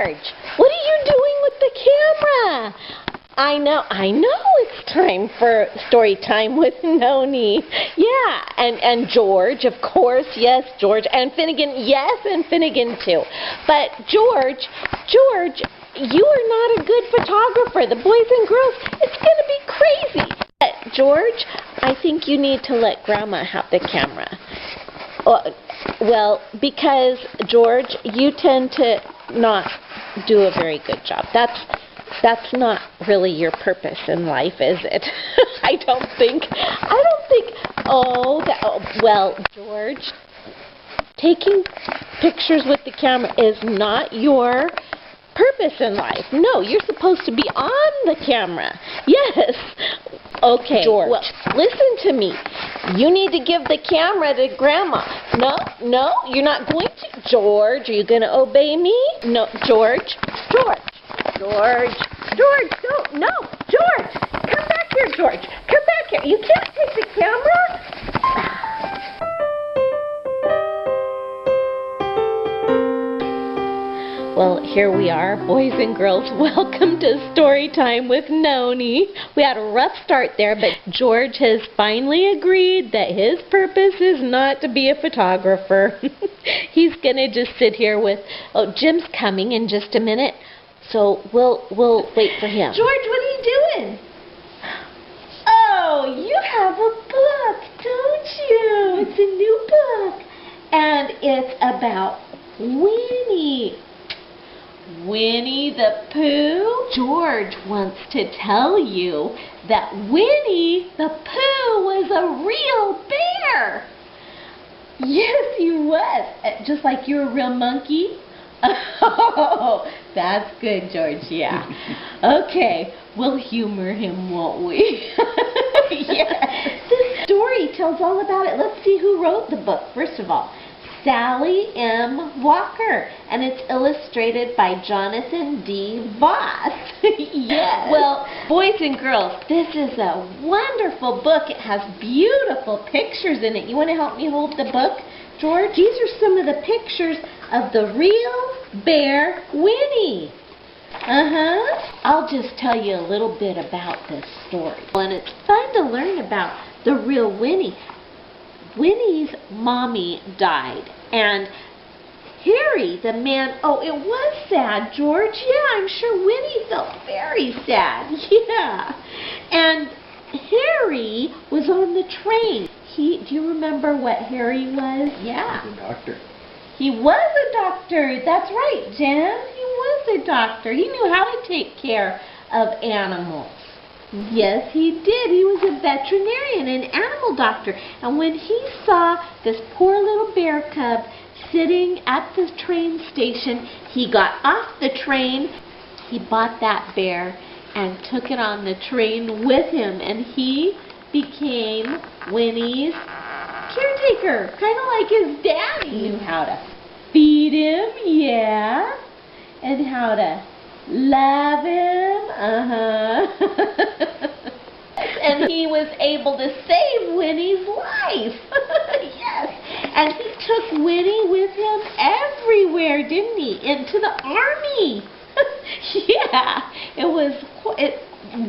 George, what are you doing with the camera? I know it's time for story time with Nonie. Yeah, and George, of course, yes, George, and Finnegan, yes, and Finnegan too. But George, you are not a good photographer. The boys and girls, it's going to be crazy. George, I think you need to let Grandma have the camera. Well, because, George, you tend to not do a very good job. That's not really your purpose in life, is it? I don't think. Well, George, taking pictures with the camera is not your purpose in life. No, you're supposed to be on the camera. Yes. Okay, George. Well, listen to me. You need to give the camera to Grandma. No, you're not going to. George, are you going to obey me? No, George. George, no, George, come back here, George. Come back here. You can't take the camera. Well, here we are, boys and girls. Welcome to Story Time with Nonie. We had a rough start there, but George has finally agreed that his purpose is not to be a photographer. He's going to just sit here with, Jim's coming in just a minute, so we'll wait for him. George, what are you doing? Oh, you have a book, don't you? It's a new book, and it's about Winnie the Pooh. George wants to tell you that Winnie the Pooh was a real bear. Yes, he was. Just like you're a real monkey. Oh, that's good, George, yeah. Okay, we'll humor him, won't we? Yes. This story tells all about it. Let's see who wrote the book, first of all. Sally M. Walker, and it's illustrated by Jonathan D. Voss. Yes. Well, boys and girls, this is a wonderful book. It has beautiful pictures in it. You want to help me hold the book, George? These are some of the pictures of the real bear Winnie. I'll just tell you a little bit about this story. And it's fun to learn about the real Winnie. Winnie's mommy died, and Harry, the man, it was sad, George. Yeah, I'm sure Winnie felt very sad. Yeah. And Harry was on the train. Do you remember what Harry was? Yeah. He was a doctor. He was a doctor. That's right, Jen. He was a doctor. He knew how to take care of animals. Yes, he did. He was a veterinarian, an animal doctor. And when he saw this poor little bear cub sitting at the train station, he got off the train. He bought that bear and took it on the train with him. And he became Winnie's caretaker, kind of like his daddy. He knew how to feed him, yeah, and how to love him, and he was able to save Winnie's life. Yes. And he took Winnie with him everywhere, didn't he? Into the army. Yeah.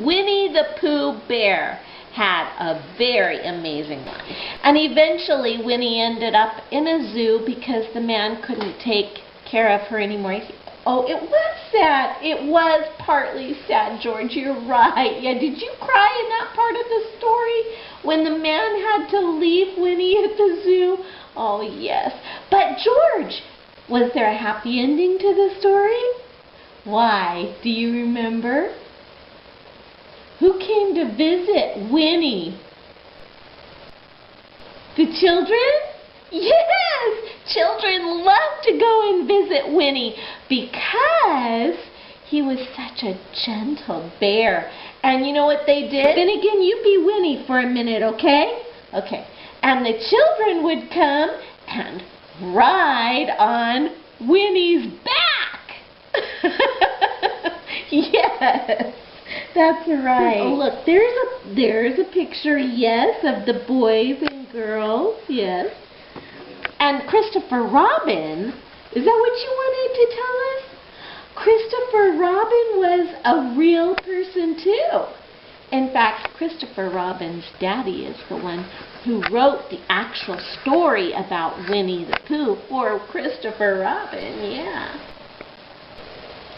Winnie the Pooh bear had a very amazing life. And eventually Winnie ended up in a zoo because the man couldn't take care of her anymore. It was sad. It was partly sad, George. You're right. Yeah, did you cry in that part of the story when the man had to leave Winnie at the zoo? Oh, yes. But, George, was there a happy ending to the story? Why? Do you remember? Who came to visit Winnie? The children? Yes! Children love to go and visit Winnie because he was such a gentle bear. And you know what they did? Finnegan, you be Winnie for a minute, okay? Okay. And the children would come and ride on Winnie's back. Yes, that's right. Oh, look, there's a picture, yes, of the boys and girls, yes. And Christopher Robin, is that what you wanted to tell us? Christopher Robin was a real person too. In fact, Christopher Robin's daddy is the one who wrote the actual story about Winnie the Pooh for Christopher Robin, yeah.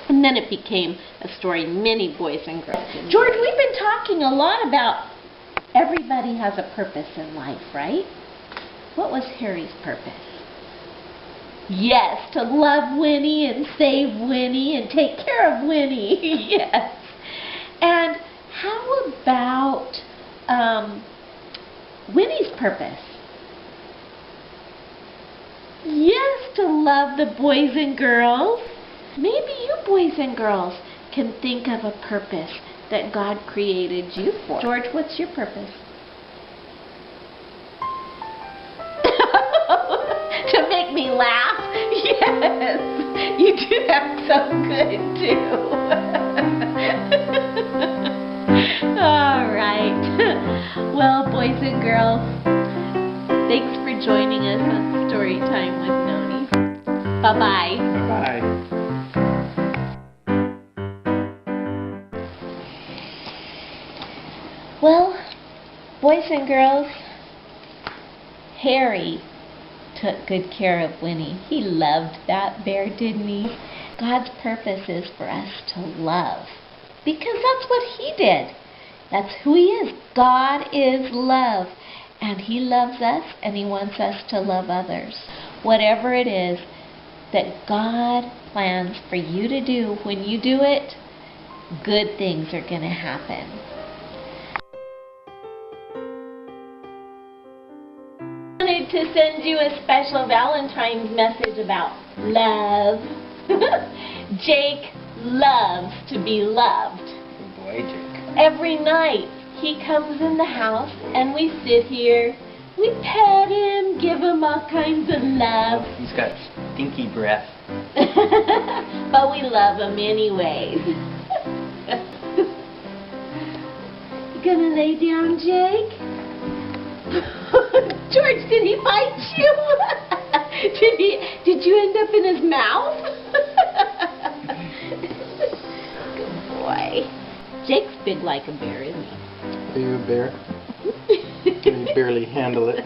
And then it became a story many boys and girls. George, we've been talking a lot about everybody has a purpose in life, right? What was Harry's purpose? Yes, to love Winnie and save Winnie and take care of Winnie. Yes. And how about Winnie's purpose? Yes, to love the boys and girls. Maybe you boys and girls can think of a purpose that God created you for. George, what's your purpose? To make me laugh? Yes, you do have some good too. All right. Well, boys and girls, thanks for joining us on Storytime with Nonie. Bye-bye. Bye-bye. Well, boys and girls, Harry took good care of Winnie. He loved that bear, didn't he? God's purpose is for us to love, because that's what he did. That's who he is. God is love, and he loves us, and he wants us to love others. Whatever it is that God plans for you to do, when you do it, good things are going to happen. I wanted to send you a special Valentine's message about love. Jake loves to be loved. Good boy, Jake. Every night he comes in the house and we sit here, we pet him, give him all kinds of love. He's got stinky breath. But we love him anyways. You gonna lay down, Jake? George, did he bite you? Did you end up in his mouth? Good boy. Jake's big like a bear, isn't he? Are you a bear? Can you barely handle it?